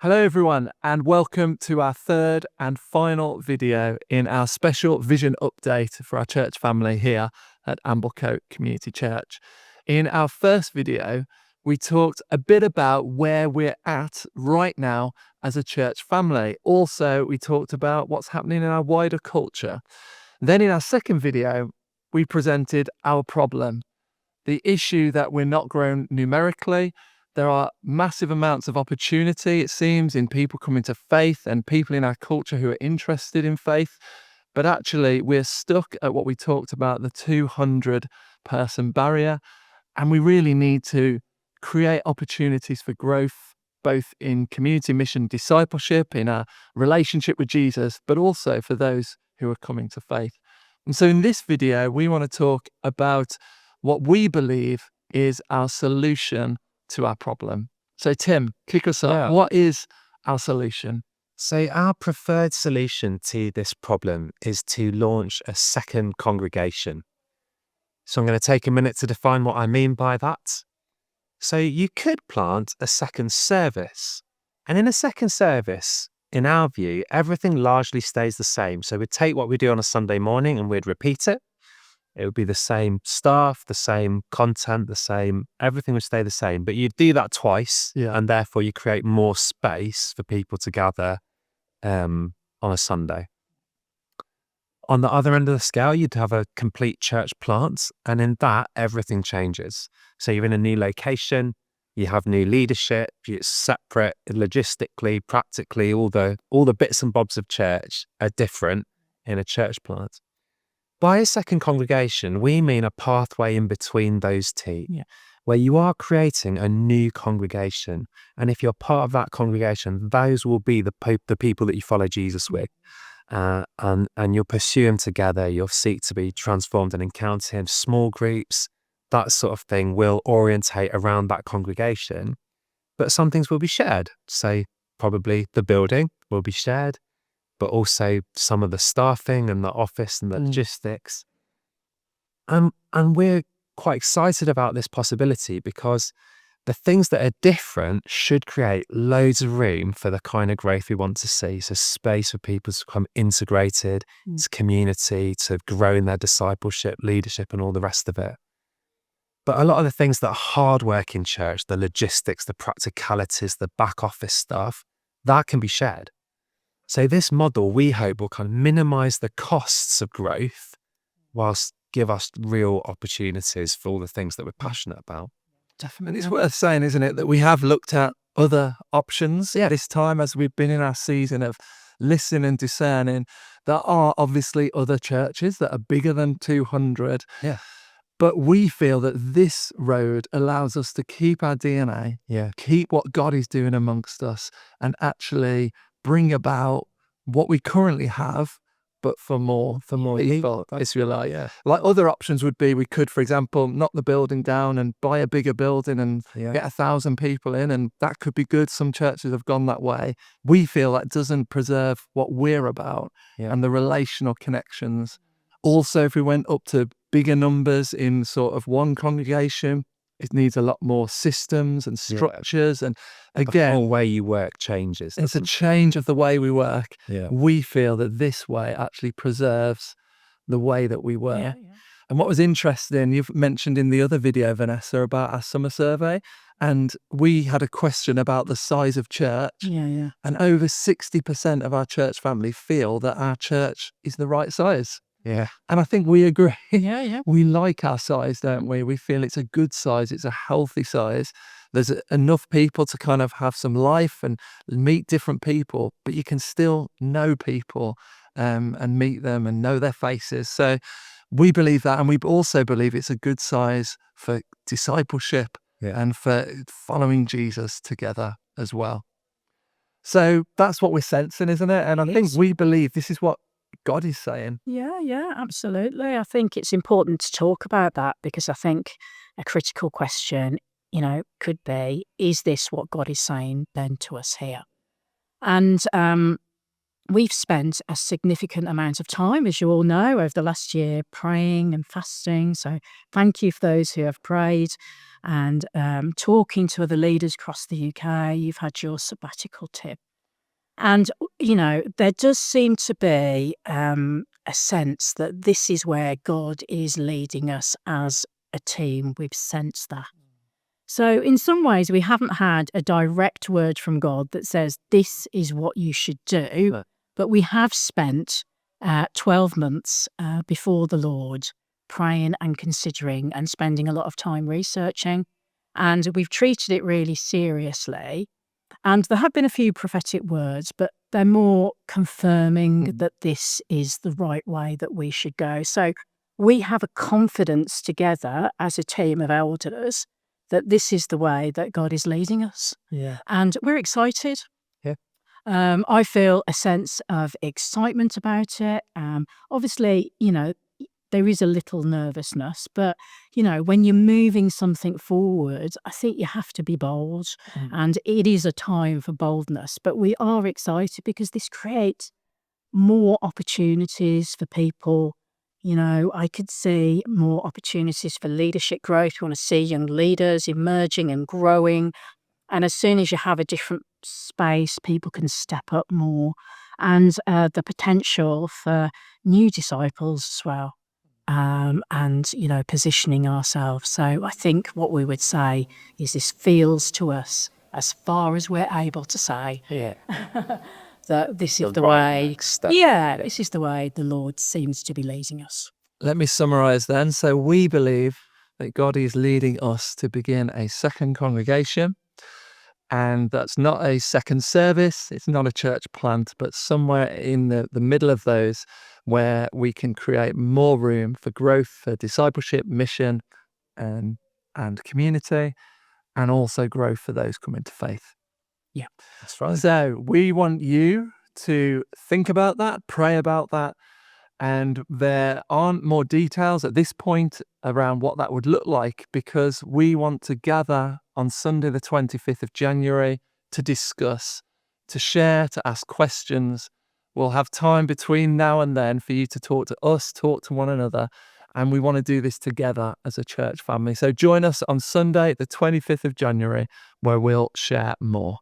Hello everyone and welcome to our third and final video in our special vision update for our church family here at Amblecote Community Church. In our first video, we talked a bit about where we're at right now as a church family. Also, we talked about what's happening in our wider culture. Then in our second video, we presented our problem, the issue that we're not growing numerically. There are massive amounts of opportunity, it seems, in people coming to faith and people in our culture who are interested in faith. But actually, we're stuck at what we talked about, the 200-person barrier. And we really need to create opportunities for growth, both in community mission discipleship, in our relationship with Jesus, but also for those who are coming to faith. And so in this video, we want to talk about what we believe is our solution to our problem. So Tim, kick us off. What is our solution? So our preferred solution to this problem is to launch a second congregation. So I'm going to take a minute to define what I mean by that. So you could plant a second service. And in a second service, in our view, everything largely stays the same. So we'd take what we do on a Sunday morning and we'd repeat it. It would be the same staff, the same content, everything would stay the same. But you'd do that twice, and therefore you create more space for people to gather on a Sunday. On the other end of the scale, you'd have a complete church plant, and in that, everything changes. So you're in a new location, you have new leadership, it's separate, logistically, practically, all the bits and bobs of church are different in a church plant. By a second congregation, we mean a pathway in between those two, where you are creating a new congregation. And if you're part of that congregation, those will be the people that you follow Jesus with. And you'll pursue him together. You'll seek to be transformed and encounter him. Small groups, that sort of thing will orientate around that congregation. But some things will be shared. So probably the building will be shared, but also some of the staffing and the office and the logistics. And we're quite excited about this possibility because the things that are different should create loads of room for the kind of growth we want to see. So space for people to become integrated into community, to grow in their discipleship, leadership, and all the rest of it. But a lot of the things that are hard work in church, the logistics, the practicalities, the back office stuff, that can be shared. So this model, we hope, will kind of minimize the costs of growth whilst give us real opportunities for all the things that we're passionate about. Definitely. It's worth saying, isn't it, that we have looked at other options this time as we've been in our season of listening and discerning. There are obviously other churches that are bigger than 200. But we feel that this road allows us to keep our DNA, keep what God is doing amongst us, and actually bring about what we currently have, but for more people. Like other options would be, we could, for example, knock the building down and buy a bigger building and get 1,000 people in, and that could be good. Some churches have gone that way. We feel that doesn't preserve what we're about and the relational connections. Also, if we went up to bigger numbers in sort of one congregation, it needs a lot more systems and structures. And again, the whole way you work changes. It's a change of the way we work. We feel that this way actually preserves the way that we work. And what was interesting, you've mentioned in the other video, Vanessa, about our summer survey, and we had a question about the size of church. And over 60% of our church family feel that our church is the right size. And I think we agree. We like our size, don't we? We feel it's a good size. It's a healthy size. There's enough people to kind of have some life and meet different people, but you can still know people and meet them and know their faces. So we believe that. And we also believe it's a good size for discipleship and for following Jesus together as well. So that's what we're sensing, isn't it? And I think we believe this is what God is saying. Yeah, absolutely. I think it's important to talk about that because I think a critical question, could be, is this what God is saying then to us here? And we've spent a significant amount of time, as you all know, over the last year praying and fasting. So thank you for those who have prayed and talking to other leaders across the UK. You've had your sabbatical tip. And, there does seem to be a sense that this is where God is leading us as a team. We've sensed that. So, in some ways, we haven't had a direct word from God that says, this is what you should do. No. But we have spent 12 months before the Lord praying and considering and spending a lot of time researching. And we've treated it really seriously. And there have been a few prophetic words, but they're more confirming that this is the right way that we should go. So we have a confidence together as a team of elders that this is the way that God is leading us. Yeah. And we're excited. Yeah. I feel a sense of excitement about it. Obviously, there is a little nervousness, but, when you're moving something forward, I think you have to be bold. And it is a time for boldness. But we are excited because this creates more opportunities for people. I could see more opportunities for leadership growth. We want to see young leaders emerging and growing. And as soon as you have a different space, people can step up more. And the potential for new disciples as well. And positioning ourselves. So I think what we would say is this feels to us, as far as we're able to say, that this is the way. Yeah, this is the way the Lord seems to be leading us. Let me summarize then. So we believe that God is leading us to begin a second congregation. And that's not a second service, it's not a church plant, but somewhere in the middle of those where we can create more room for growth, for discipleship, mission, and community, and also growth for those coming to faith. Yeah, that's right. So we want you to think about that, pray about that, and there aren't more details at this point around what that would look like, because we want to gather on Sunday the 25th of January to discuss, to share, to ask questions. We'll have time between now and then for you to talk to us, talk to one another, and we want to do this together as a church family. So join us on Sunday the 25th of January where we'll share more.